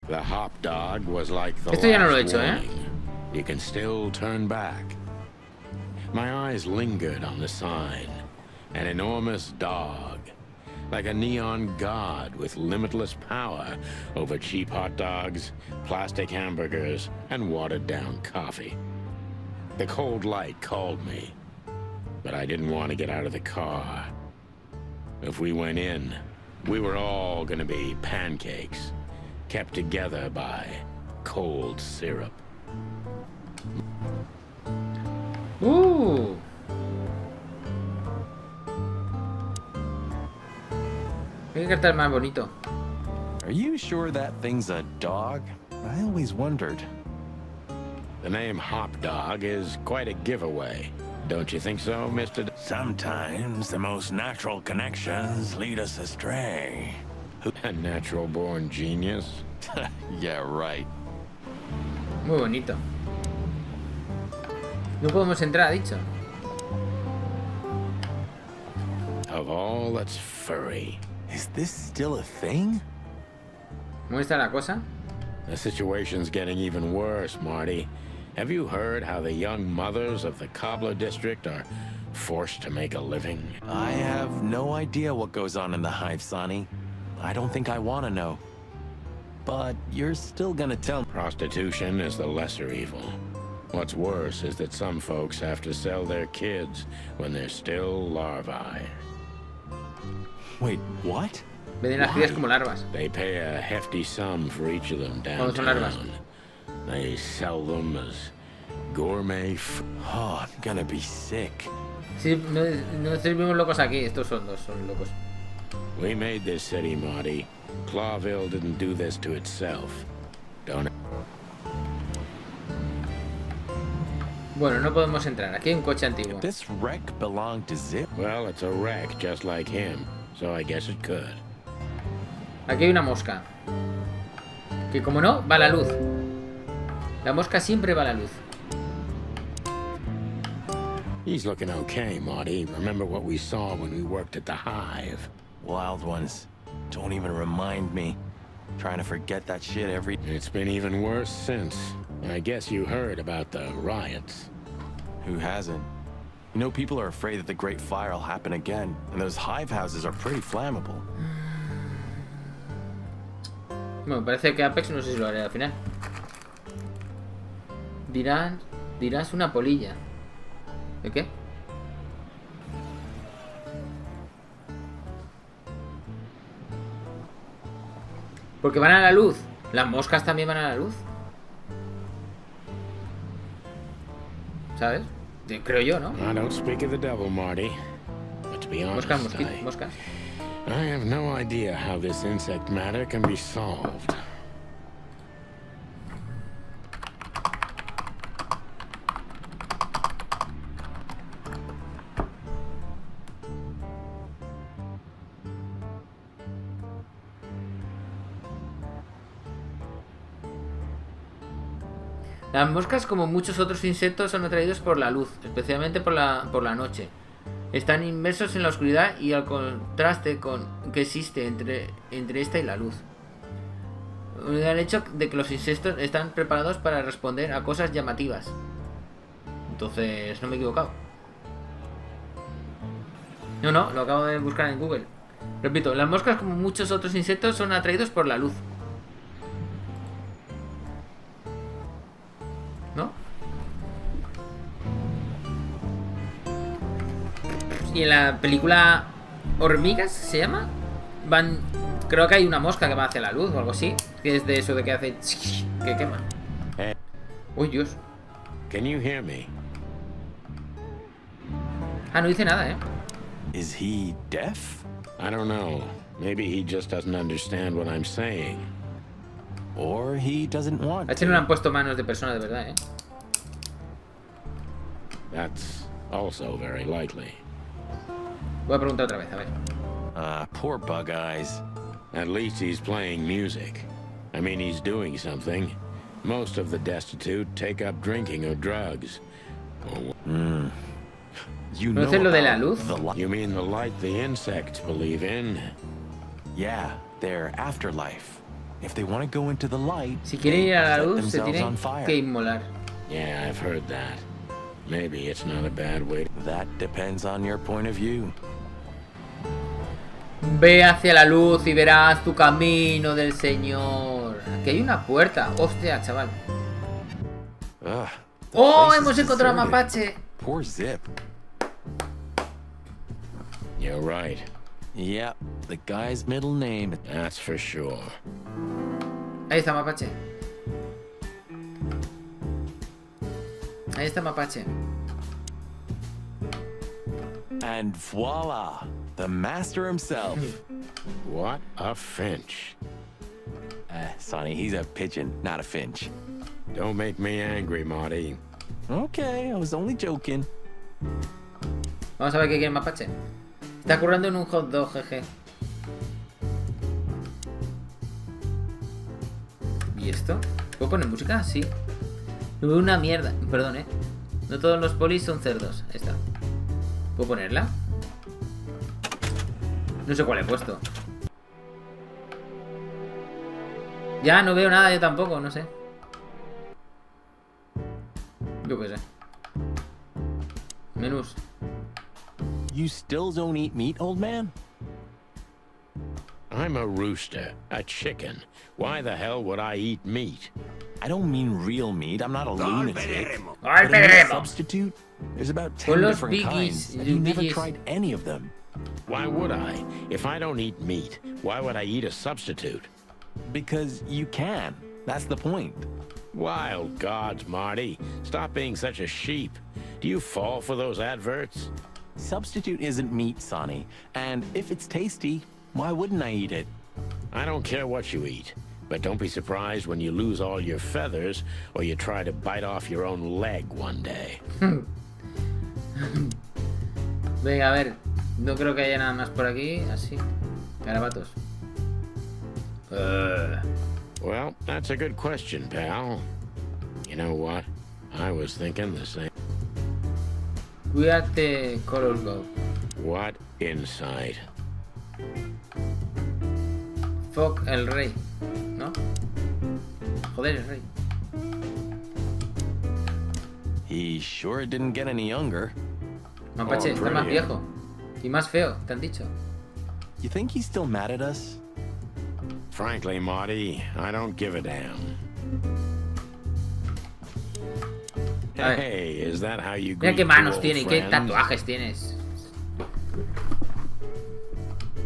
The hop dog was like the Esto ya no lo he last hecho, ¿eh? warning. You can still turn back. My eyes lingered on the sign. An enormous dog. Like a neon god with limitless power over cheap hot dogs, plastic hamburgers, and watered-down coffee. The cold light called me, but I didn't want to get out of the car. If we went in, we were all gonna be pancakes, kept together by cold syrup. ¿Qué cartel más bonito? Are you sure that thing's a dog? I always wondered. The name Hop Dog is quite a giveaway. Don't you think so, Mr. Sometimes the most natural connections lead us astray. A natural-born genius? Yeah, right. Muy bonito. No podemos entrar, ha dicho. Of all that's furry. Is this still a thing? ¿Cómo está la cosa? The situation's getting even worse, Marty. Have you heard how the young mothers of the Cobbler district are forced to make a living? I have no idea what goes on in the hive, Sonny. I don't think I want to know. But you're still gonna tell me. Prostitution is the lesser evil. What's worse is that some folks have to sell their kids when they're still larvae. Wait, what? Venden las crías como larvas. They pay a hefty sum for each of them Cuando son larvas. downtown. They sell them as gourmet Oh, I'm gonna be sick. Sí, no estuvimos locos aquí. Estos son locos. We made this city, Marty. Clawville didn't do this to itself. Don't. Bueno, no podemos entrar. Aquí hay un coche antiguo. This wreck belonged to Zip. Well, it's a wreck just like him, so I guess it could. Aquí hay una mosca. Que como no, va la luz. La mosca siempre va a la luz. He's looking okay, Marty. Remember what we saw when we worked at the Hive? Wild ones. Don't even remind me. Trying to forget that shit every... It's been even worse since. I guess you heard about the riots. Who hasn't? You know, people are afraid that the Great Fire will happen again, and those hive houses are pretty flammable. Bueno, parece que Apex no sé si lo haré al final. Dirás una polilla. ¿De qué? Porque van a la luz. Las moscas también van a la luz. ¿Sabes? Creo yo, ¿no? I don't speak of the devil, Marty. But to be honest, Moscas. I have no idea how this insect matter can be solved. Las moscas, como muchos otros insectos, son atraídos por la luz, especialmente por la noche. Están inmersos en la oscuridad y al contraste que existe entre esta y la luz. El hecho de que los insectos están preparados para responder a cosas llamativas. Entonces, no me he equivocado. No, lo acabo de buscar en Google. Repito, las moscas, como muchos otros insectos, son atraídos por la luz. ¿No? Y en la película Hormigas, ¿se llama? Creo que hay una mosca que va hacia la luz o algo así. Que es de eso de que hace... que quema. Uy, Dios. Can you hear me? Ah, no dice nada, ¿eh? Is he deaf? I don't know. Maybe he just doesn't understand what I'm saying. Or he doesn't want A este no le han puesto manos de persona de verdad, ¿eh? That's also very likely. Voy a preguntar otra vez, a ver. Poor Bug Eyes. At least he's playing music. I mean, he's doing something. Most of the destitute take up drinking or drugs. You know ¿Conoces lo de la about luz? the You mean the light the insects believe in? Yeah, their afterlife. If they want to go into the light, Si quieren ir a la set luz, se themselves on tienen fire. que inmolar. Yeah, I've heard that. Maybe it's not a bad way. That depends on your point of view. Ve hacia la luz y verás tu camino del Señor. Aquí hay una puerta. Hostia, chaval. Ugh, the ¡Oh! place is Hemos encontrado a deserted. Mapache. Poor Zip. You're right. Yep, the guy's middle name. That's for sure. Ahí está Mapache. Ahí está Mapache. And voila, the master himself. What a finch. Sonny, he's a pigeon, not a finch. Don't make me angry, Marty. Okay, I was only joking. Vamos a ver qué quiere Mapache. Está currando en un hot dog, jeje. ¿Y esto? ¿Puedo poner música? Sí. No veo una mierda. Perdón, No todos los polis son cerdos. Ahí está. ¿Puedo ponerla? No sé cuál he puesto. Ya no veo nada yo tampoco, no sé. Yo qué sé. Menús. You still don't eat meat, old man? I'm a rooster, a chicken. Why the hell would I eat meat? I don't mean real meat. I'm not a lunatic. ¡Golpe But a de meat remo! substitute? There's about 10 Con los different biggies, kinds, and los you never biggies. tried any of them. Why would I? If I don't eat meat, why would I eat a substitute? Because you can. That's the point. Wild gods, Marty. Stop being such a sheep. Do you fall for those adverts? Substitute isn't meat, Sonny. And if it's tasty, why wouldn't I eat it? I don't care what you eat, but don't be surprised when you lose all your feathers or you try to bite off your own leg one day. Venga, a ver. No creo que haya nada más por aquí. Así. Garabatos. Well, that's a good question, pal. You know what? I was thinking the same. Cuídate, Color Go. What insight? Fuck el rey. ¿No? Joder, el rey. He sure didn't get any younger. Mapache, está más viejo. Y más feo, te han dicho. You think he's still mad at us? Frankly, Marty, I don't give a damn. A ver. Hey, is that how you Mira greet qué manos your tiene y qué friends? tatuajes tienes.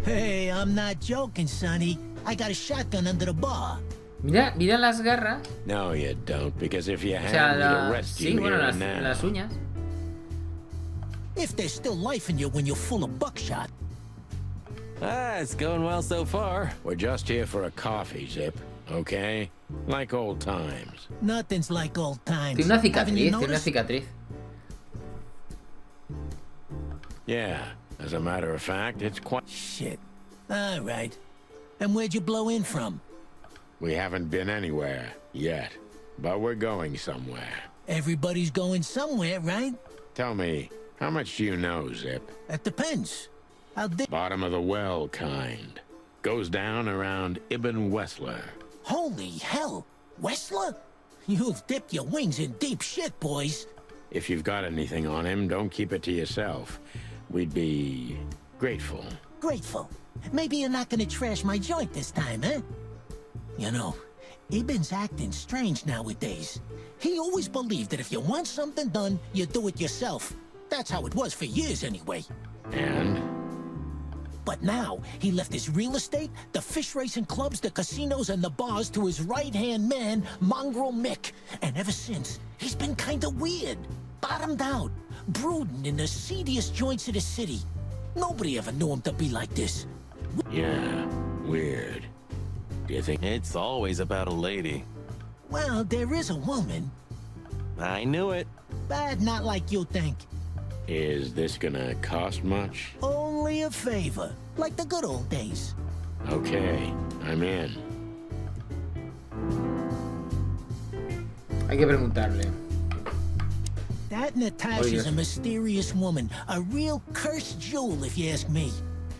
Hey, I'm not joking, Sonny. I got a shotgun under the bar. Mira, mira las garras. No, you don't, because if you O sea, had, we'd arrest sí, you bueno, here las, and now. las uñas. If there's still life in you when you're full of buckshot. It's going well so far. We're just here for a coffee, Zip, okay? Like old times. Nothing's like old times. Tiene una Haven't cicatriz, you tiene una noticed? cicatriz. Yeah, as a matter of fact, it's quite... Shit. All right. And where'd you blow in from? We haven't been anywhere yet, but we're going somewhere. Everybody's going somewhere, right? Tell me, how much do you know, Zip? That depends. How deep? Bottom of the well kind. Goes down around Ibn Wessler. Holy hell. Wessler? You've dipped your wings in deep shit, boys. If you've got anything on him, don't keep it to yourself. We'd be grateful. Grateful. Maybe you're not gonna trash my joint this time, eh? You know, Ibn's acting strange nowadays. He always believed that if you want something done, you do it yourself. That's how it was for years anyway. And? But now, he left his real estate, the fish racing clubs, the casinos, and the bars to his right-hand man, Mongrel Mick. And ever since, he's been kinda weird. Bottomed out, brooding in the seediest joints of the city. Nobody ever knew him to be like this. Yeah, weird. Do you think... It's always about a lady. Well, there is a woman, I knew it. but not like you think. Is this gonna cost much? Only a favor, like the good old days. Okay, I'm in. Hay que preguntarle. That Natasha's Oye. a mysterious woman, a real cursed jewel, if you ask me.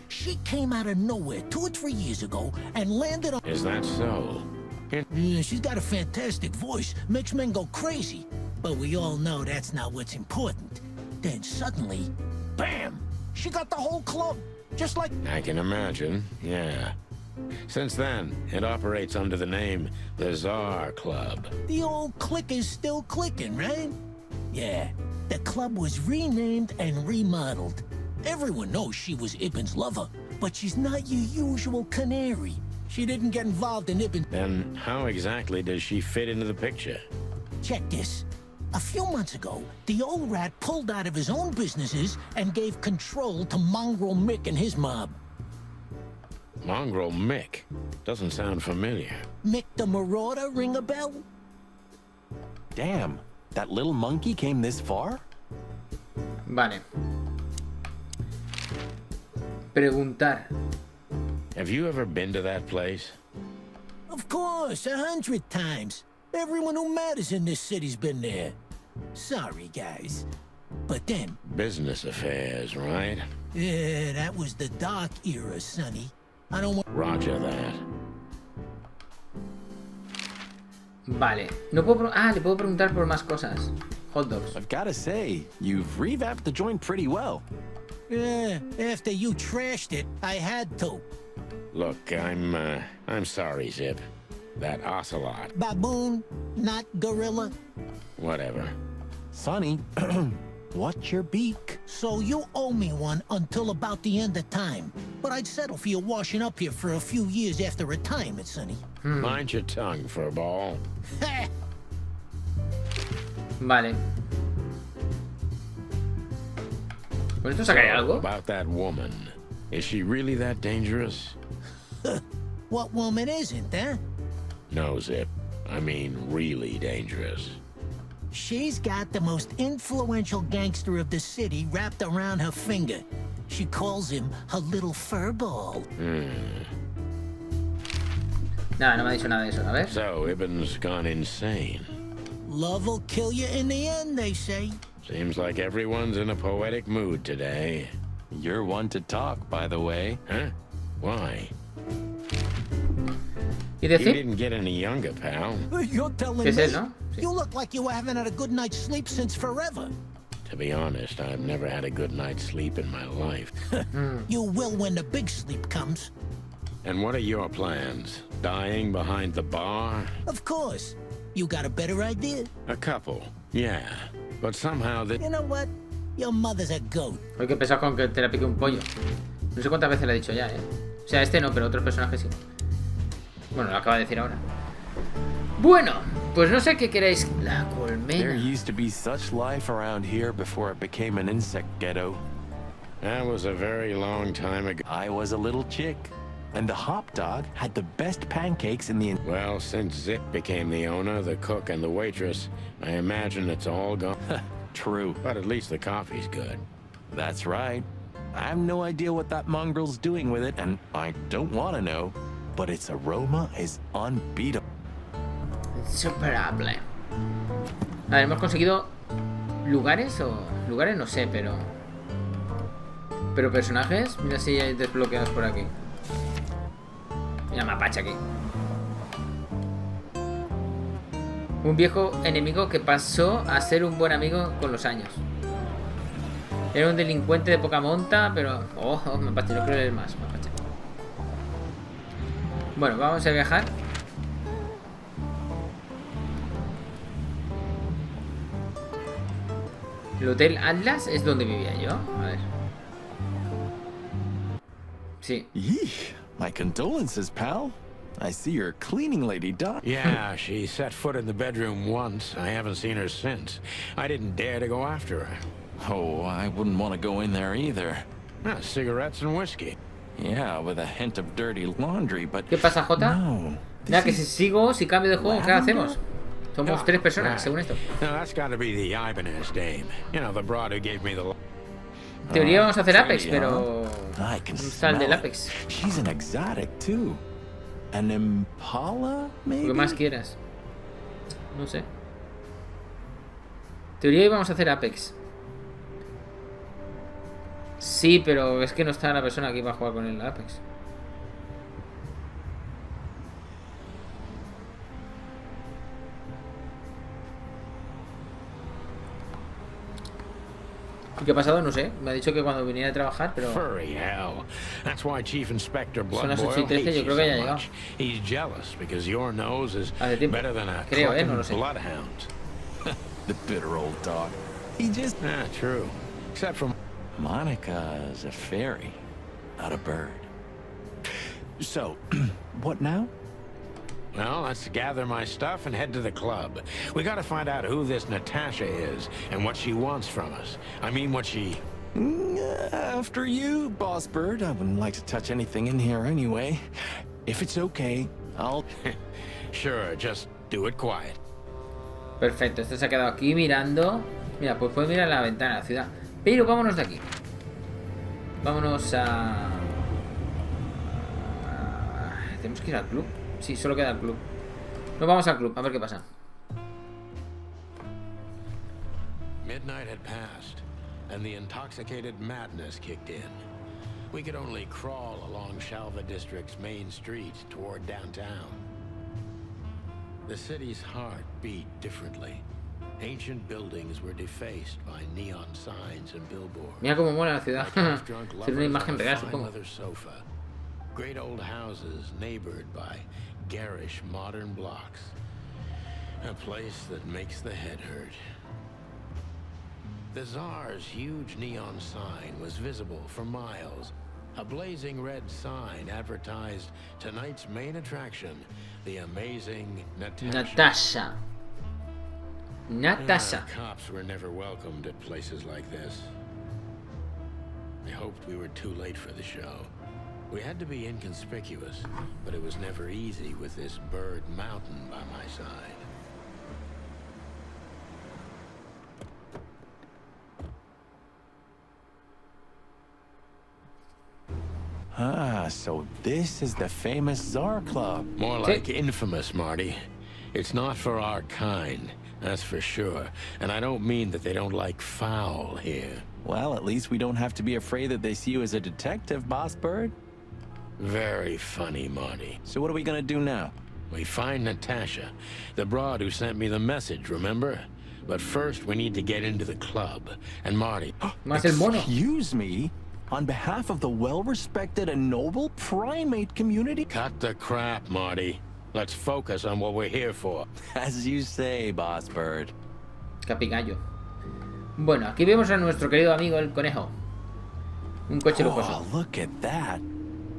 She came out of nowhere 2 or 3 years ago and landed on... Is that so? Yeah, she's got a fantastic voice. Makes men go crazy. But we all know that's not what's important. Then suddenly, bam! She got the whole club. Just like... I can imagine, yeah. Since then, it operates under the name the Czar Club. The old click is still clicking, right? Yeah. The club was renamed and remodeled. Everyone knows she was Ibn's lover, but she's not your usual canary. She didn't get involved in Ibn... Then how exactly does she fit into the picture? Check this. A few months ago, the old rat pulled out of his own businesses and gave control to Mongrel Mick and his mob. Mongrel Mick? Doesn't sound familiar. Mick the Marauder, ring a bell? Damn, that little monkey came this far? Vale. Preguntar. Have you ever been to that place? Of course, 100 times. Everyone who matters in this city's been there. Sorry, guys. But then... Business affairs, right? Yeah, that was the dark era, Sonny. I don't want... Roger that. Vale. No puedo... le puedo preguntar por más cosas. Hot dogs. I've gotta say, you've revamped the joint pretty well. Yeah, after you trashed it, I had to. Look, I'm sorry, Zip. That ocelot. Baboon, not gorilla. Whatever. Sonny, what's your beak? So you owe me one until about the end of time. But I'd settle for you washing up here for a few years after retirement, Sonny. Mind your tongue, furball. Vale. ¿Con esto sacaré algo? About that woman. Is she really that dangerous? What woman isn't, eh? No, Zip. I mean, really dangerous. She's got the most influential gangster of the city wrapped around her finger. She calls him her little furball. Nada, no me ha dicho nada de eso. A ver. So, Ibn's gone insane. Love will kill you in the end, they say. Seems like everyone's in a poetic mood today. You're one to talk, by the way. Huh? Why? ¿Y You decir? didn't get any younger, pal. You're telling ¿Qué es me? él, no? Sí. You look like you haven't had a good night's sleep since forever. To be honest, I've never had a good night's sleep in my life. You will when the big sleep comes. And what are your plans? Dying behind the bar? Of course. You got a better idea? A couple, yeah. But somehow You know what? Your mother's a goat. Hoy que pesado con que te la pique un pollo. No sé cuántas veces le he dicho ya, O sea, este no, pero otros personajes sí. Bueno, lo acaba de decir ahora. Bueno, pues no sé qué queréis. La There colmena. used to be such life around here before it became an insect ghetto. That was a very long time ago. I was a little chick, and the hop dog had the best pancakes in the... Well, since Zip became the owner, the cook, and the waitress, I imagine it's all gone. True. But at least the coffee's good. That's right. I have no idea what that mongrel's doing with it, and I don't want to know, but its aroma is unbeatable. Insuperable. A ver, hemos conseguido lugares o... Lugares no sé, pero... Pero personajes, mira si hay desbloqueados por aquí. Mira, mapache aquí. Un viejo enemigo que pasó a ser un buen amigo con los años. Era un delincuente de poca monta, pero... Oh, mapache, no creo leer más, mapache. Bueno, vamos a viajar. El Hotel Atlas es donde vivía yo. A ver. Sí. Yeesh. My condolences, pal. I see your cleaning lady, Doc. Yeah, she set foot in the bedroom once. I haven't seen her since. I didn't dare to go after her. Oh, I wouldn't want to go in there either. Ah, cigarettes and whiskey. Yeah, with a hint of dirty laundry, but... ¿Qué pasa, Jota? No. Nada, que si sigo, si cambio de juego, ¿qué hacemos? Somos tres personas, según esto. No, that's got to be the Ibanez dame. You know, the broad who gave me the... En teoría vamos a hacer Apex, pretty, pero... I can ¿Dónde está el smell del it. Apex? She's an exotic, too. An impala, maybe? Lo que más quieras. No sé. En teoría íbamos a hacer Apex. Sí, pero es que no está la persona que iba a jugar con el Apex. ¿Y qué ha pasado? No sé. Me ha dicho que cuando viniera a trabajar, pero... Furry hell. That's why Chief Inspector Son las 8 Bloodboil y 13, hates yo you creo que ya ha so llegado. much. He's jealous because your nose is Hace tiempo. better than a Creo, clucking no lo sé. bloodhound. The bitter old dog. He just... Ah, true. Except for Monica's a fairy, not a bird. So, what now? well, let's gather my stuff and head to the club. We gotta find out who this Natasha is and what she wants from us. I mean, what she... After you, Boss Bird. I wouldn't like to touch anything in here anyway. If it's okay, I'll... Sure, just do it quiet. Perfecto, este se ha quedado aquí mirando. Mira, pues puede mirar la ventana de la ciudad. Pero vámonos de aquí. Vámonos a... ¿Tenemos que ir al club? Sí, solo queda el club. Nos vamos al club, a ver qué pasa. Midnight had passed, and the intoxicated madness kicked in. We could only crawl along Shalva District's main street toward downtown. The city's heart beat differently. Ancient buildings were defaced by neon signs and billboards. Mira cómo mola la ciudad. Half-drunk Ser una lovers imagen on a real, fine supongo. leather sofa. Great old houses neighbored by garish modern blocks. A place that makes the head hurt. The Tsar's huge neon sign was visible for miles. A blazing red sign advertised tonight's main attraction, the amazing Natasha. Natasha. Cops were never welcomed at places like this. I hoped we were too late for the show. We had to be inconspicuous, but it was never easy with this bird mountain by my side. Ah, so this is the famous Tsar Club. More like infamous, Marty. It's not for our kind, that's for sure. And I don't mean that they don't like foul here. Well, at least we don't have to be afraid that they see you as a detective, Boss Bird. Very funny, Marty. So what are we gonna do now? We find Natasha, the broad who sent me the message, remember? But first, we need to get into the club. And Marty... Más el mono. Excuse me? On behalf of the well-respected and noble primate community? Cut the crap, Marty. Let's focus on what we're here for. As you say, Boss Bird. Capigallo. Bueno, aquí vemos a nuestro querido amigo el conejo. Un coche lujoso. Oh, look at that.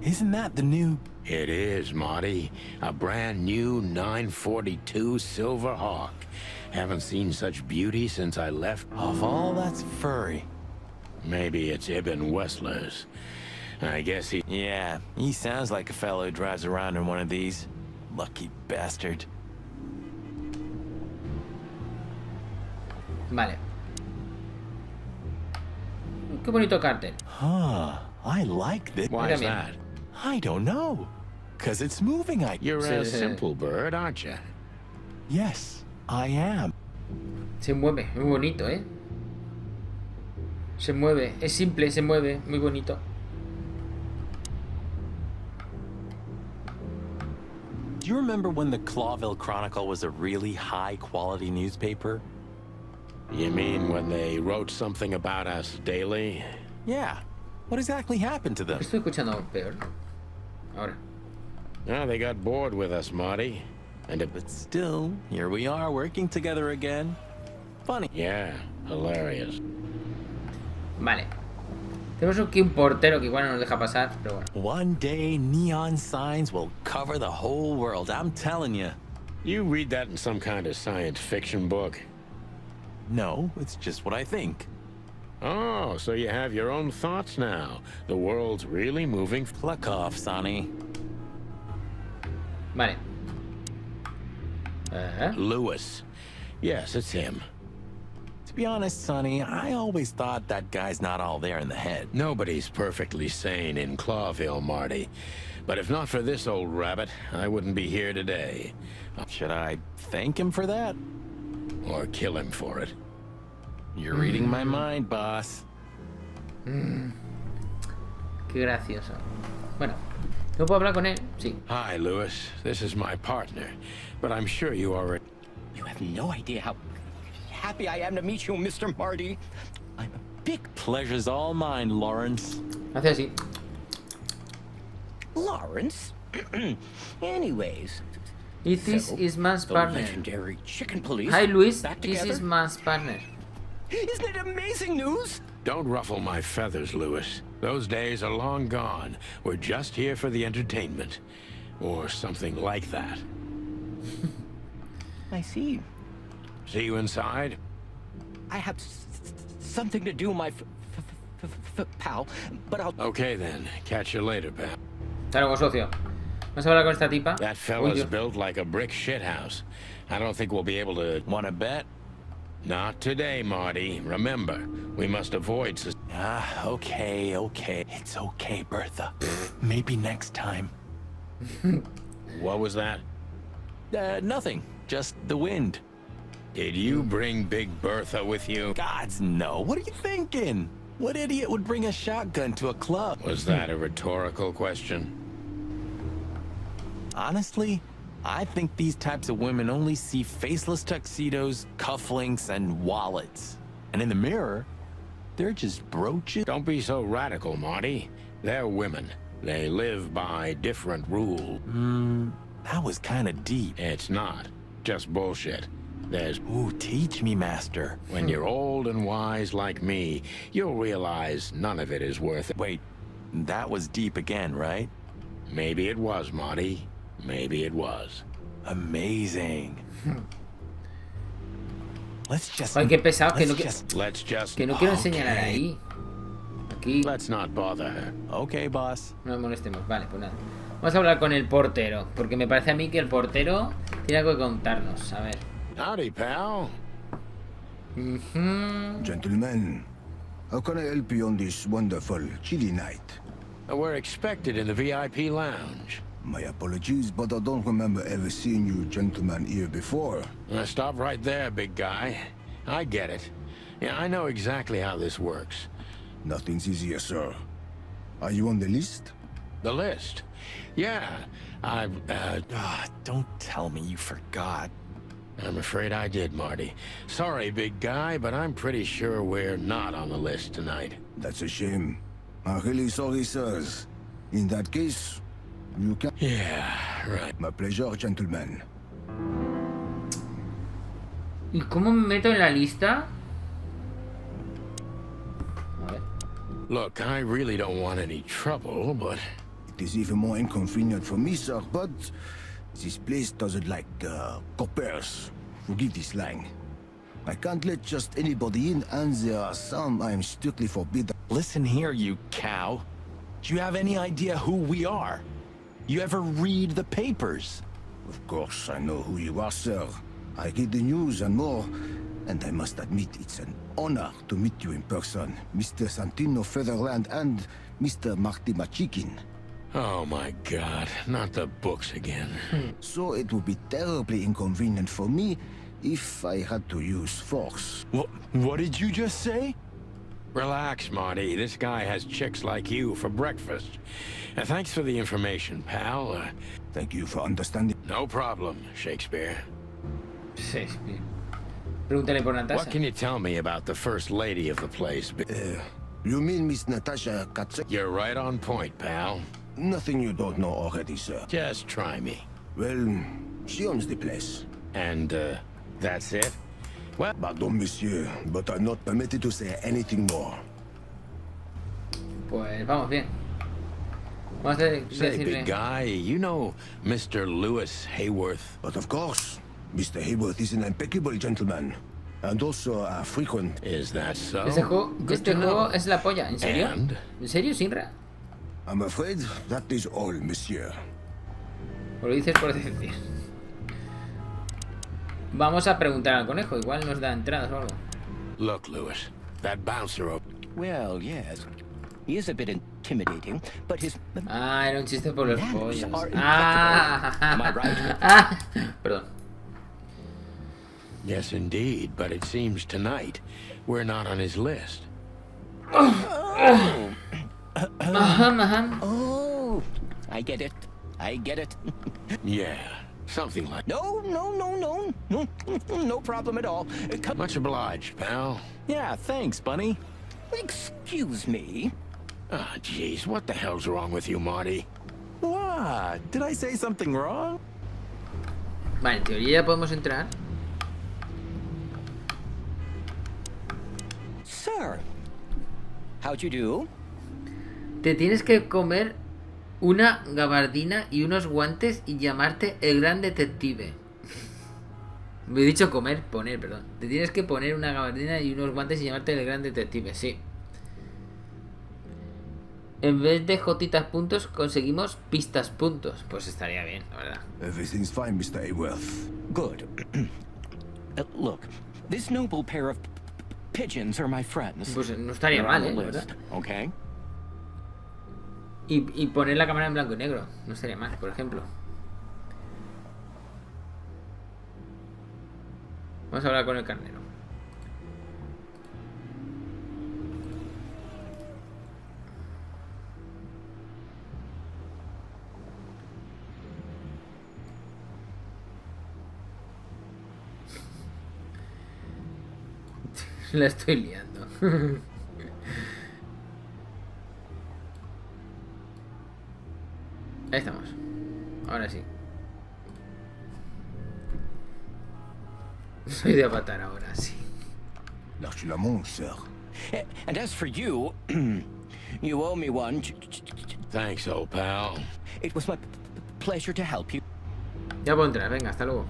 Isn't that the new... It is, Marty. A brand new 942 Silver Hawk. Haven't seen such beauty since I left. Of all that's furry. Maybe it's Ibn Wessler's. I guess he... Yeah, he sounds like a fellow who drives around in one of these. Lucky bastard. Vale. Qué bonito cartel. Huh, I like this. Why Mira is bien. that? I don't know. 'Cause it's moving, You're Sí, a sí. simple bird, aren't you? Yes, I am. Se mueve, muy bonito, ¿eh? Se mueve, es simple, se mueve, muy bonito. Do you remember when the Clawville Chronicle was a really high-quality newspaper? You mean when they wrote something about us daily? Yeah. What exactly happened to them? Estoy escuchando peor. Ahora. No, they got bored with us, Marty. And it... But still, here we are working together again. Funny. Yeah, hilarious. Vale. Tenemos aquí un portero que igual no nos deja pasar, pero bueno. One day, neon signs will cover the whole world. I'm telling you. You read that in some kind of science fiction book? No, it's just what I think. Oh, so you have your own thoughts now. The world's really moving. Pluck off, Sonny. Vale. Lewis. Yes, it's him. To be honest, Sonny, I always thought that guy's not all there in the head. Nobody's perfectly sane in Clawville, Marty. But if not for this old rabbit, I wouldn't be here today. Should I thank him for that? Or kill him for it. You're reading my mind, boss. Qué gracioso. Bueno, ¿no puedo hablar con él? Sí. Hi, Lewis. This is my partner. But I'm sure you already... You have no idea how happy I am to meet you, Mr. Marty. Big pleasure's all mine, Lawrence. Hace así. Lawrence? Anyways, This so, is man's the partner. legendary chicken police. Hi Luis, back this together? is man's partner. Isn't it amazing news? Don't ruffle my feathers, Lewis. Those days are long gone. We're just here for the entertainment. Or something like that. I see. See you inside? I have something to do, my pal, but I'll... Okay then. Catch you later, pal. Hasta luego, socio. Vamos a hablar con esta tipa. That Uy, fella's Dios. built like a brick shithouse. I don't think we'll be able to... Wanna bet? Not today, Marty. Remember, we must avoid... Okay. It's okay, Bertha. Maybe next time. What was that? Nothing. Just the wind. Did you bring Big Bertha with you? Gods, no. What are you thinking? What idiot would bring a shotgun to a club? Was that a rhetorical question? Honestly, I think these types of women only see faceless tuxedos, cufflinks, and wallets. And in the mirror, they're just brooches. Don't be so radical, Marty. They're women. They live by different rules. That was kind of deep. It's not. Just bullshit. There's... Ooh, teach me, master. When you're old and wise like me, you'll realize none of it is worth it. Wait, that was deep again, right? Maybe it was, Marty. Maybe it was. Amazing. Let's just... Ay, qué pesado, que no, Let's just... que no quiero enseñar ahí. Aquí. Let's not bother her. Okay, boss. No nos molestemos. Vale, pues nada. Vamos a hablar con el portero. Porque me parece a mí que el portero tiene algo que contarnos. A ver. Howdy, pal. Gentlemen, how can I help you on this wonderful, chilly night? We're expected in the VIP lounge. My apologies, but I don't remember ever seeing you gentlemen here before. Stop right there, big guy. I get it. Yeah, I know exactly how this works. Nothing's easier, sir. Are you on the list? The list. Yeah, Don't tell me you forgot. I'm afraid I did, Marty. Sorry, big guy, but I'm pretty sure we're not on the list tonight. That's a shame. I'm really sorry, sirs. In that case, you can... Yeah, right. My pleasure, gentlemen. ¿Y cómo me meto en la lista? A ver. Look, I really don't want any trouble, but... It is even more inconvenient for me, sir, but this place doesn't like coppers. Forgive this slang. I can't let just anybody in, and there are some I'm strictly forbidden. Listen here, you cow. Do you have any idea who we are? You ever read the papers? Of course, I know who you are, sir. I read the news and more, and I must admit it's an honor to meet you in person, Mr. Santino Featherland and Mr. Marty Machikin. Oh my God, not the books again. So it would be terribly inconvenient for me if I had to use force. What did you just say? Relax, Marty. This guy has chicks like you for breakfast. Thanks for the information, pal. Thank you for understanding. No problem, Shakespeare. Shakespeare. Pregúntale por Natasha. What can you tell me about the first lady of the place? You mean Miss Natasha Katze? You're right on point, pal. Nothing you don't know already, sir. Just try me. Well, she owns the place. And, that's it? Well, Pardon, monsieur, but I'm not permitted to say anything more. Pues vamos bien. Vamos a say, decirle. big guy, you know Mr. Lewis Hayworth? But of course, Mr. Hayworth is an impeccable gentleman, and also a frequent... Is that so? Este juego, Good to juego know. es la polla. ¿En serio? And? ¿En serio, Sinra? I'm afraid that is all, monsieur. O lo dices por decir. Vamos a preguntar al conejo. Igual nos da entradas o algo. Look, Lewis, that bouncer over... Well, yes. He is a bit intimidating, but his... Ah, era un chiste por los Manners pollos. are Ah, Am I right? ah, perdón. Yes, indeed, but it seems tonight we're not on his list. Aham, aham. Oh, I get it. I get it. Yeah, something like... No problem at all. Come. Much obliged, pal. Yeah, thanks, Bunny. Excuse me. Ah, jeez, what the hell's wrong with you, Marty? What? Did I say something wrong? Vale, en teoría ya podemos entrar. Sir, how'd you do? Te tienes que comer una gabardina y unos guantes y llamarte el gran detective. Me he dicho comer, poner, perdón. Te tienes que poner una gabardina y unos guantes y llamarte el gran detective, sí. En vez de jotitas puntos, conseguimos pistas puntos. Pues estaría bien, la verdad. Everything's fine, Mr. Aworth. Good. Look, this noble pair of pigeons are my friends. Pues no estaría They're mal, on the ¿eh? list, ¿Verdad? okay? Y poner la cámara en blanco y negro. No estaría mal, por ejemplo. Vamos a hablar con el carnero. La estoy liando. Ahí estamos. Ahora sí. Soy de Avatar ahora, sí. Lâchez la montre, sir. And as for you, you owe me one. Thanks, old pal. It was my pleasure to help you. Ya puedo entrar, venga, hasta luego.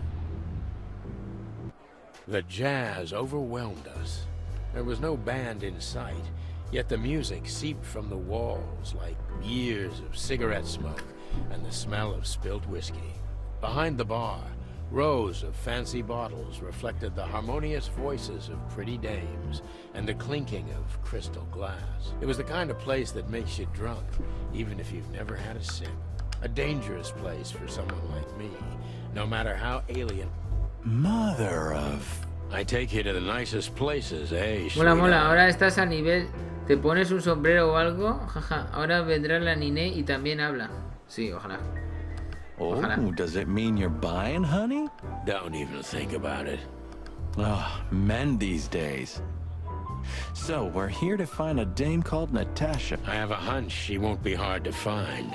The jazz overwhelmed us. There was no band in sight, yet the music seeped from the walls like years of cigarette smoke and the smell of spilt whiskey. Behind the bar, rows of fancy bottles reflected the harmonious voices of pretty dames and the clinking of crystal glass. It was the kind of place that makes you drunk, even if you've never had a sip. A dangerous place for someone like me, no matter how alien. Mother of... I take you to the nicest places, eh? Mola, mola, sweetheart? ahora estás a nivel. Te pones un sombrero o algo, jaja. Ahora vendrá la Niné y también habla. Sí, ojalá. Oh, Ojalá. does it mean you're buying, honey? Don't even think about it. Oh, men these days. So, we're here to find a dame called Natasha. I have a hunch she won't be hard to find.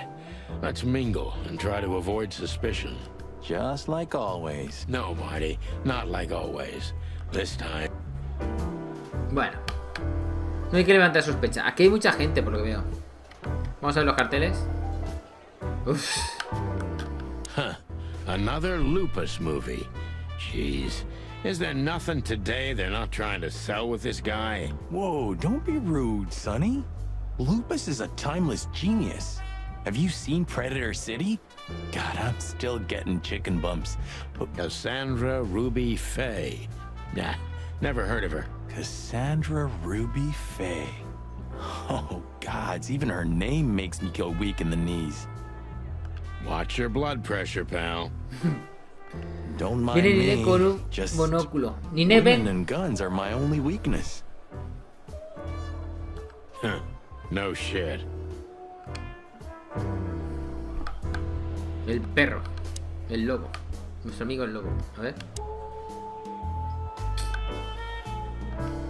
Let's mingle and try to avoid suspicion. Just like always. No, Marty, not like always. This time. Bueno. No hay que levantar sospecha. Aquí hay mucha gente, por lo que veo. Vamos a ver los carteles. Uf. Huh. Another Lupus movie. Jeez. Is there nothing today they're not trying to sell with this guy? Whoa, don't be rude, Sonny. Lupus is a timeless genius. Have you seen Predator City? God, I'm still getting chicken bumps. Cassandra Ruby Faye. Nah, never heard of her. Cassandra Ruby Faye. Oh, gods, even her name makes me go weak in the knees. Watch your blood pressure, pal. Don't mind Viene Niné con me. un Just monóculo. Niné, women ven. and guns are my only weakness. Huh. No shit. El perro. El lobo. Nuestro amigo el lobo. A ver.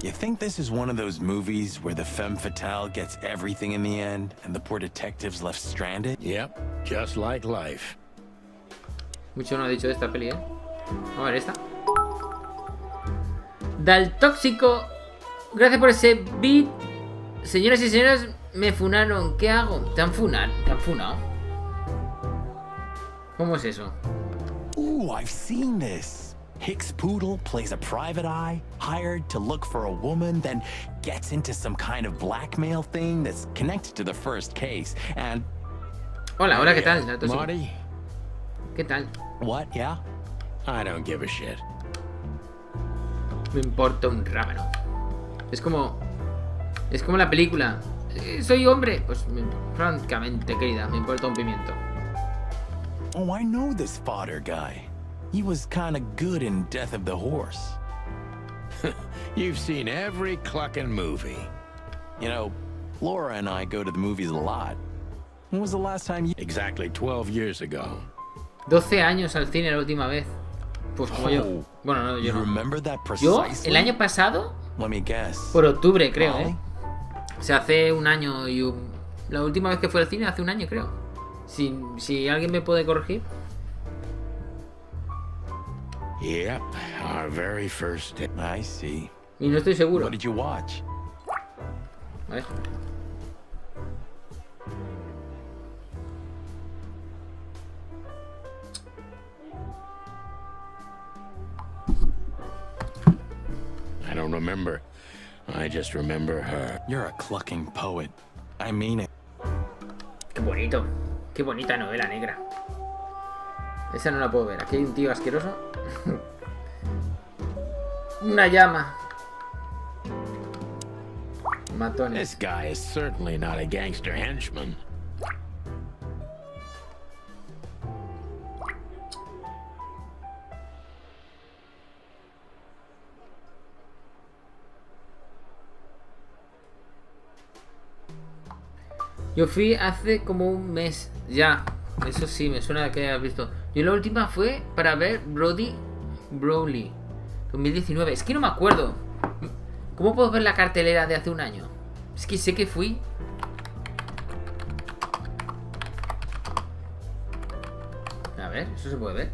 You think this is one of those movies where the femme fatale gets everything in the end and the poor detective's left stranded? Yep, just like life. Mucho no ha dicho de esta peli, ¿eh? Vamos a ver esta. Dal tóxico. Gracias por ese beat. Señoras y señores, me funaron. ¿Qué hago? ¿Te han funado? ¿Te han funado? ¿Cómo es eso? Ooh, I've seen this. Hicks Poodle plays a private eye, hired to look for a woman, then gets into some kind of blackmail thing that's connected to the first case, and... Hola, hola, ¿qué tal? Dal tóxico. Marty? ¿Qué tal? What, yeah? I don't give a shit. Me importa un rábano. Es como la película. Soy hombre. Pues francamente, querida, me importa un pimiento. Oh, I know this fodder guy. He was kinda good in Death of the Horse. You've seen every clucking movie. You know, Laura and I go to the movies a lot. When was the last time you... Exactly 12 years ago. 12 años al cine la última vez. Pues como yo. Oh, Bueno, no, yo you no. remember that Yo, precisely? el año pasado, Let me guess. por octubre, creo, Molly? ¿eh? O sea, hace un año y la última vez que fui al cine hace un año, creo. Si alguien me puede corregir. Yep, our very first day. I see. Y no estoy seguro. What did you watch? A ver. I don't remember. I just remember her. You're a clucking poet. I mean it. Qué bonito. Qué bonita novela negra. Esa no la puedo ver. Aquí hay un tío asqueroso. Una llama. Matones. This guy is certainly not a gangster henchman. Yo fui hace como un mes. Ya. Eso sí, me suena que has visto. Yo la última fue para ver Broly 2019. Es que no me acuerdo. ¿Cómo puedo ver la cartelera de hace un año? Es que sé que fui. A ver, eso se puede ver.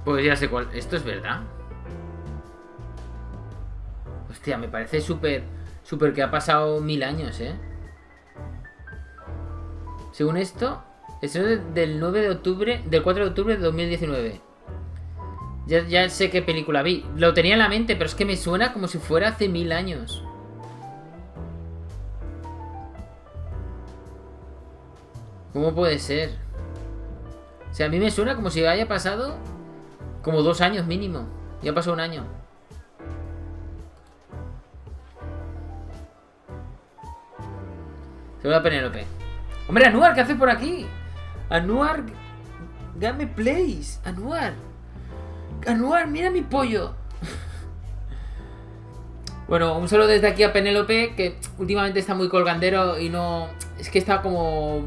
Pues ya sé cuál. ¿Esto es verdad? Hostia, me parece súper que ha pasado 1000 años, ¿eh? Según esto, es del 9 de octubre, del 4 de octubre de 2019. Ya sé qué película vi. Lo tenía en la mente, pero es que me suena como si fuera hace 1000 años. ¿Cómo puede ser? O sea, a mí me suena como si haya pasado como 2 años mínimo. Ya pasó un año. Seguro Penélope. Hombre, Anuar, ¿qué haces por aquí? Anuar, Game Plays. Anuar, mira mi pollo. Bueno, un saludo desde aquí a Penélope, que últimamente está muy colgandero y no... Es que está como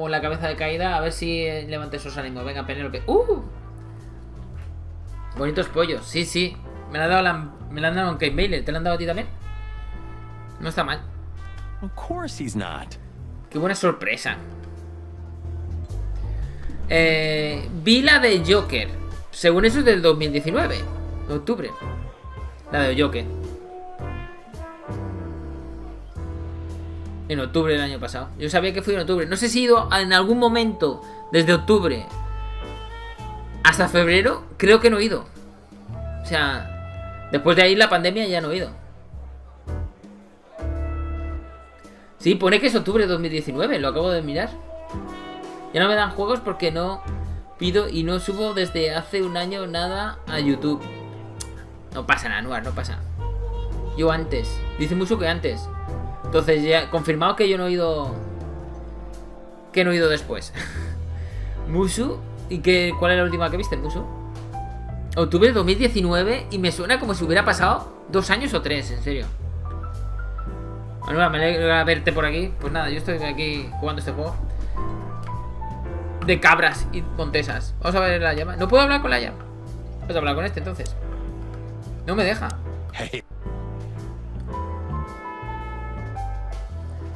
la cabeza de caída. A ver si levanta esos ánimos. Venga, Penélope. Bonitos pollos, sí. Me la han dado en Kate Bailey. ¿Te la han dado a ti también? No está mal. Of course he's not. Qué buena sorpresa. Vi la de Joker. Según eso es del 2019. De octubre. La de Joker. En octubre del año pasado. Yo sabía que fui en octubre. No sé si he ido en algún momento desde octubre hasta febrero. Creo que no he ido. O sea, después de ahí la pandemia ya no he ido. Sí, pone que es octubre de 2019. Lo acabo de mirar. Ya no me dan juegos porque no pido y no subo desde hace un año nada a YouTube. No pasa nada, Anuar, no pasa. Yo antes. Dice mucho que antes. Entonces ya confirmado que yo no he ido. Que no he ido después. Musu. ¿Y cuál es la última que viste, Musu? Octubre de 2019. Y me suena como si hubiera pasado 2 años o 3, en serio. Bueno, me alegra verte por aquí. Pues nada, yo estoy aquí jugando este juego de cabras y montesas. Vamos a ver la llama. No puedo hablar con la llama. Vamos a hablar con este entonces. No me deja. Hey.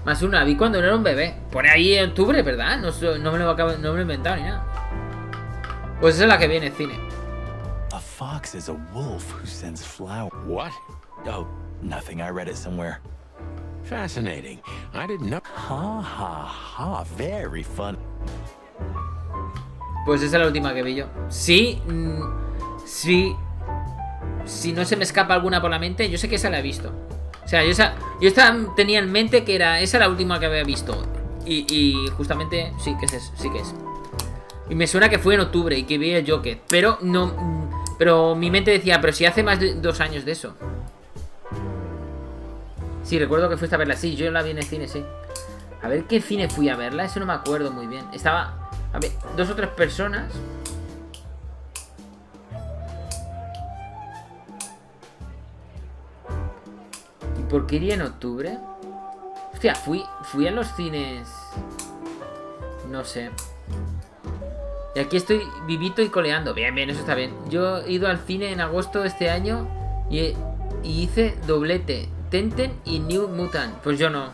Más una, vi cuando no era un bebé. Pone ahí en octubre, ¿verdad? No me lo he inventado ni nada. Pues esa es la que viene, cine. A fox is a wolf who sends flowers. What? Oh, nothing. I read it somewhere. Fascinating. I didn't know. Ha ha ha. Very fun. Pues esa es la última que vi yo. Sí. Sí. Si no se me escapa alguna por la mente, yo sé que esa la he visto. O sea, yo tenía en mente que era esa la última que había visto. Y justamente sí que es. Y me suena que fue en octubre y que vi el Joker. Pero no. Pero mi mente decía, pero si hace más de 2 años de eso. Sí, recuerdo que fuiste a verla. Sí, yo la vi en el cine, sí. A ver qué cine fui a verla, eso no me acuerdo muy bien. Estaba, a ver, 2 o 3 personas. ¿Y por qué iría en octubre? Hostia, fui a los cines. No sé. Y aquí estoy vivito y coleando. Bien, bien, eso está bien. Yo he ido al cine en agosto de este año y hice doblete. Tenten y New Mutant. Pues yo no.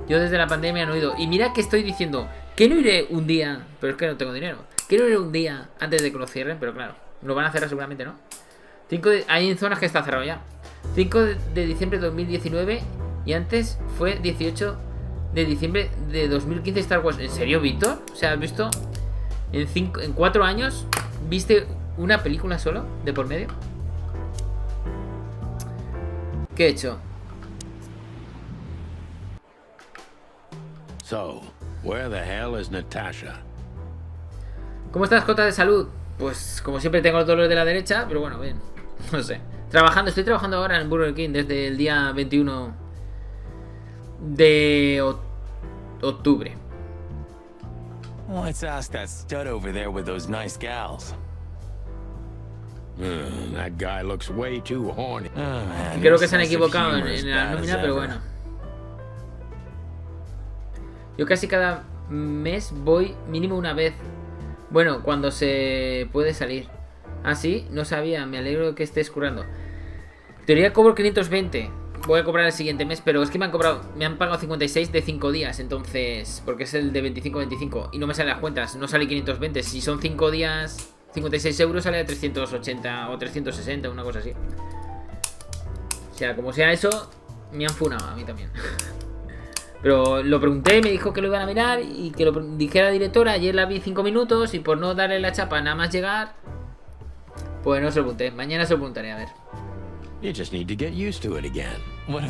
Yo desde la pandemia no he ido. Y mira que estoy diciendo que no iré un día. Pero es que no tengo dinero. Que no iré un día antes de que lo cierren. Pero claro, lo van a cerrar seguramente, ¿no? Hay en zonas que está cerrado ya. 5 de diciembre de 2019. Y antes fue 18 de diciembre de 2015 Star Wars. ¿En serio, Víctor? O sea, ¿has visto? En 4 años ¿viste una película solo de por medio? ¿Qué he hecho? So, where the hell is Natasha? ¿Cómo estás, Jota, de salud? Pues como siempre tengo los dolores de la derecha, pero bueno, bien. No sé. Estoy trabajando ahora en Burger King desde el día 21 de octubre. Let's ask that stud over there with those nice gals. That guy looks way too horny. Oh, man, Creo your que se han sense of equivocado humor is en la bad as nómina, pero ever. bueno. Yo casi cada mes voy mínimo una vez. Bueno, cuando se puede salir. Ah, sí, no sabía, me alegro de que estés curando. En teoría cobro 520. Voy a cobrar el siguiente mes, pero es que me han pagado 56 de 5 días, entonces, porque es el de 25-25 y no me salen las cuentas, no sale 520. Si son 5 días, 56 euros, sale a 380 o 360, una cosa así. O sea, como sea eso, me han funado a mí también. Pero lo pregunté, me dijo que lo iban a mirar y que lo dijera la directora. Ayer la vi 5 minutos y por no darle la chapa nada más llegar, pues no se lo pregunté. Mañana se lo preguntaré, a ver. You just need to get used to it again. What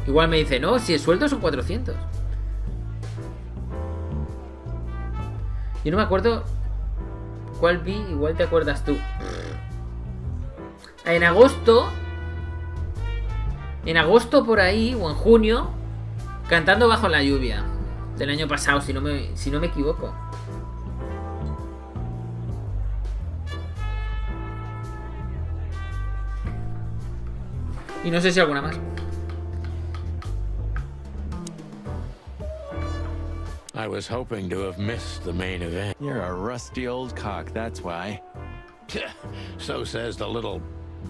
Igual me dice, no, si el sueldo son 400. Yo no me acuerdo cuál vi, igual te acuerdas tú. En agosto por ahí, o en junio, cantando bajo la lluvia. Del año pasado, si no me equivoco. Y no sé si alguna más. I was hoping to have missed the main event. You're a rusty old cock, that's why. So says the little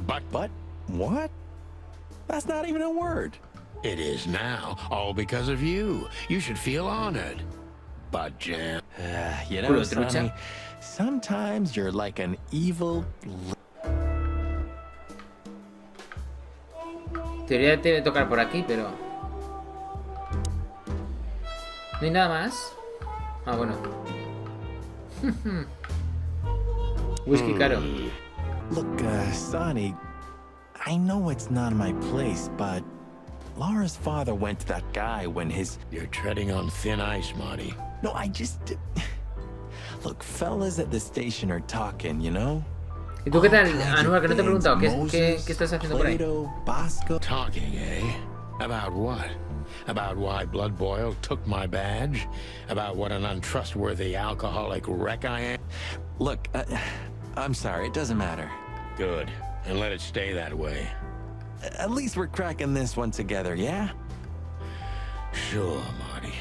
butt. But what? That's not even a word. It is now, all because of you. You should feel honored. Butt jam. You know, Culo trucha. Sonny, sometimes you're like an evil. Teoría debe tocar por aquí, pero no hay nada más. Ah, bueno. Whisky caro. Look, Sonny, I know it's not my place, but Laura's father went to that guy when his. You're treading on thin ice, Marty. No, I just. Look, fellas at the station are talking, you know? ¿Y tú qué tal, All kinds of Anuar? Que no te he things. preguntado. ¿Qué Moses, estás haciendo por ahí? Plato, Bosco. Talking, eh? About what? About why Blood Boil took my badge? About what an untrustworthy alcoholic wreck I am? Look, I'm sorry, it doesn't matter. Good. And let it stay that way. At least we're cracking this one together, yeah? Sure, Marty.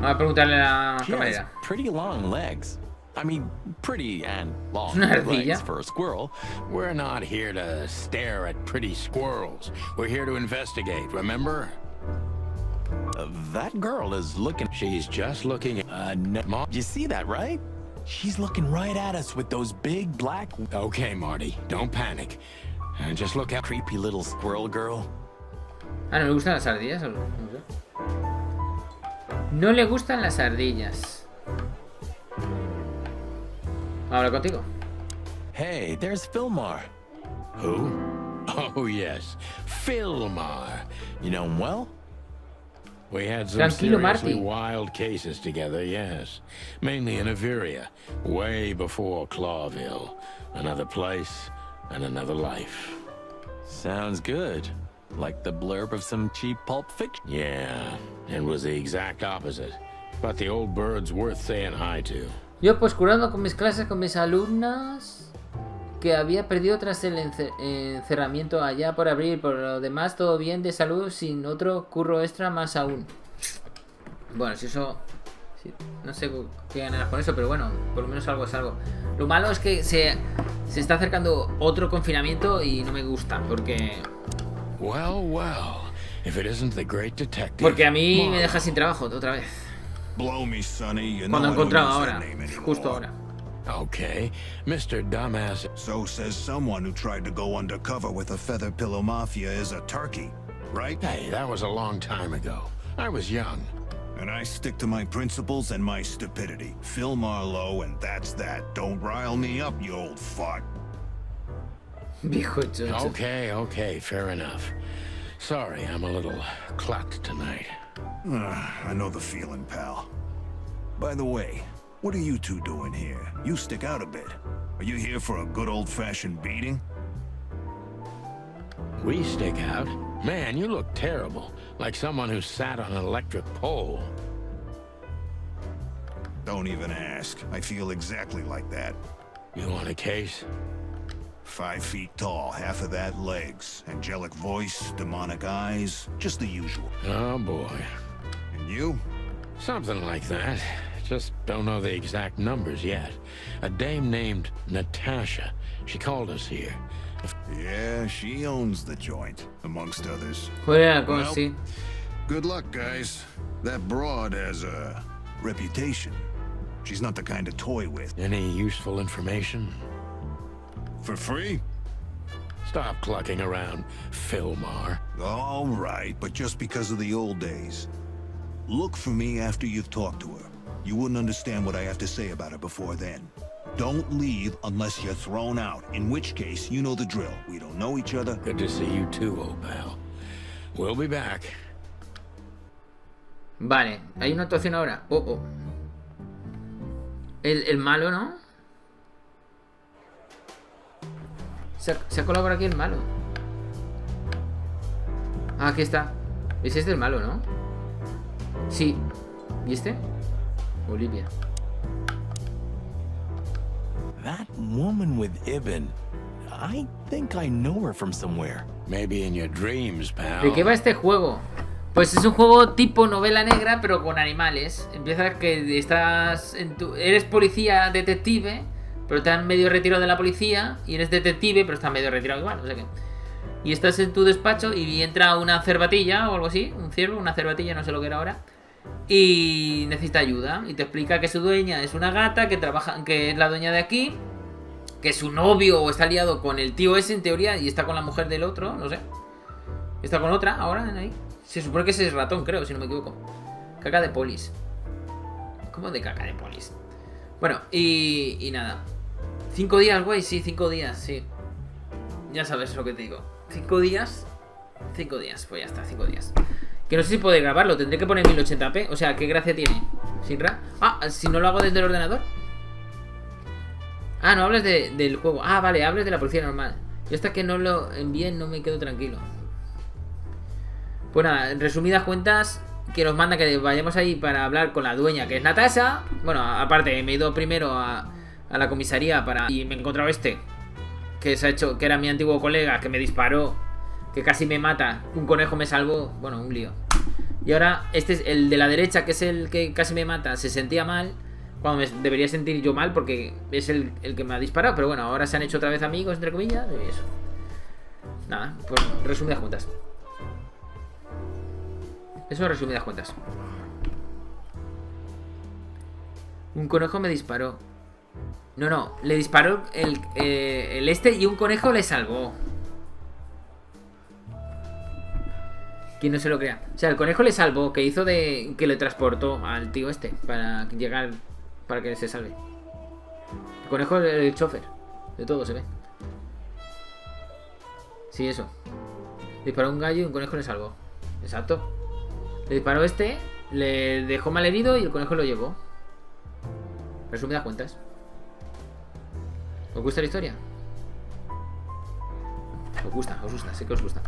Vamos a preguntarle a la She has camarera. pretty long legs. I mean, pretty and long Una legs ardilla. for a squirrel. We're not here to stare at pretty squirrels. We're here to investigate, remember? That girl is looking. She's just looking at... No, you see that, right? She's looking right at us with those big black. Okay, Marty, don't panic. And just look out. Creepy little squirrel girl. Ah, ¿no le gustan las ardillas? No sé. No le gustan las ardillas. Habla contigo. Hey, there's Philmar. Who? Oh, yes. Philmar. You know him well? We had some Tranquilo, seriously Marty. wild cases together, yes. Mainly in Averia, way before Clawville. Another place and another life. Sounds good. Like the blurb of some cheap pulp fiction. Yeah, it was the exact opposite. But the old bird's worth saying hi to. Yo pues curando con mis clases, con mis alumnas que había perdido tras el encerramiento allá por abril. Por lo demás, todo bien de salud, sin otro curro extra más aún. Bueno, si eso Sí, no sé qué ganas con eso, pero bueno, por lo menos algo es algo. Lo malo es que se está acercando otro confinamiento y no me gusta, porque... Well, well. If it isn't the great detective. Porque a mí me deja sin trabajo otra vez. Blow me, Sonny. You Cuando he know I don't encontrado use ahora, that name anymore. justo ahora. Okay, Mr. Dumbass. So says someone who tried to go undercover with a feather pillow mafia is a turkey, right? Hey, that was a long time ago. I was young. And I stick to my principles and my stupidity. Phil Marlowe, and that's that. Don't rile me up, you old fart. Viejo chocho. Okay, fair enough. Sorry, I'm a little clucked tonight. I know the feeling, pal. By the way, what are you two doing here? You stick out a bit. Are you here for a good old-fashioned beating? We stick out? Man, you look terrible. Like someone who sat on an electric pole. Don't even ask. I feel exactly like that. You want a case? 5 feet tall, half of that legs. Angelic voice, demonic eyes, just the usual. Oh, boy. And you? Something like that. Just don't know the exact numbers yet. A dame named Natasha. She called us here. Yeah, she owns the joint, amongst others. Juega con Well, sí. Good luck, guys. That broad has a reputation. She's not the kind to toy with. Any useful information? For free? Stop clucking around, Philmar. All right, but just because of the old days. Look for me after you've talked to her. You wouldn't understand what I have to say about her before then. Don't leave unless you're thrown out, in which case, you know the drill. We don't know each other. Good to see you too, old pal. We'll be back. Vale, hay una actuación ahora. Oh. El malo, ¿no? Se ha colado por aquí el malo. Ah, aquí está. Ese es del malo, ¿no? Sí. ¿Y este? Olivia. That woman with Ibn. I think I know her from somewhere. Maybe in your dreams, pal. ¿De qué va este juego? Pues es un juego tipo novela negra, pero con animales. Empieza que estás eres policía detective, pero te han medio retirado de la policía. Y eres detective, pero estás medio retirado igual, o sea que... Y estás en tu despacho y entra una cervatilla o algo así. Un ciervo, una cervatilla, no sé lo que era ahora. Y necesita ayuda. Y te explica que su dueña es una gata que trabaja, que es la dueña de aquí. Que su novio está liado con el tío ese en teoría. Y está con la mujer del otro, no sé. Está con otra ahora ahí. Se supone que ese es ratón, creo, si no me equivoco. Caca de polis. ¿Cómo de caca de polis? Bueno, y nada. 5 días, güey, sí, 5 días, sí. Ya sabes lo que te digo. 5 días. 5 días, pues ya está, 5 días. Que no sé si puede grabarlo, tendré que poner 1080p. O sea, ¿qué gracia tiene? Sin ra. Ah, si no lo hago desde el ordenador. Ah, no hablas del juego. Ah, vale, hables de la policía normal. Yo hasta que no lo envíen no me quedo tranquilo. Pues nada, en resumidas cuentas, que nos manda que vayamos ahí para hablar con la dueña, que es Natasha. Bueno, aparte, me he ido primero a la comisaría y me he encontrado que se ha hecho, que era mi antiguo colega, que me disparó, que casi me mata. Un conejo me salvó, bueno, un lío. Y ahora este es el de la derecha, que es el que casi me mata. Se sentía mal, cuando me debería sentir yo mal, porque es el que me ha disparado. Pero bueno, ahora se han hecho otra vez amigos, entre comillas, y eso. Nada, pues resumidas cuentas. Eso, resumidas cuentas. Un conejo me disparó. No, le disparó el y un conejo le salvó. Quien no se lo crea. O sea, el conejo le salvó, que hizo que le transportó al tío para llegar, para que se salve. El conejo es el chofer. De todo se ve. Sí, eso. Disparó un gallo y un conejo le salvó. Exacto. Le disparó le dejó mal herido y el conejo lo llevó. Resumidas cuentas. ¿Os gusta la historia? Os gusta, sé que os gusta.